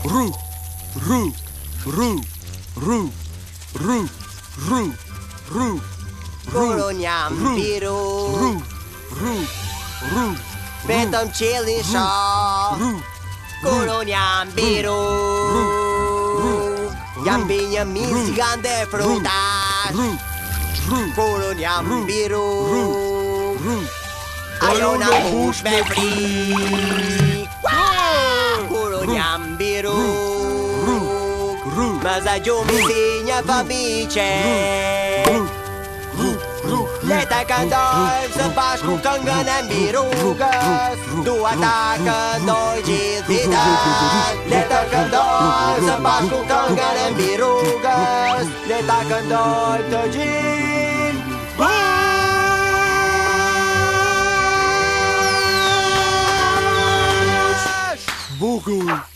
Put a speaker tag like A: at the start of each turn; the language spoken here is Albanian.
A: Ru, ru, ru, ru, ru, ru, ru.
B: Kur unë jam biru,
A: Ru, ru, ru.
B: vetëm qiellin shoh. Kur unë jam biru, jam bi një mis gigante frutash. Kur unë jam biru, ajo na mbush me frik. Kur unë jam biru, më zagjumi si një fëmiqe. Le ta këndojmë së bashku këngën e mbi rrugës, dua ta këndoj gjithë ditën. Le ta këndojmë së bashku këngën e mbi rrugës, le ta këndojmë të gjithë.
A: Bukur.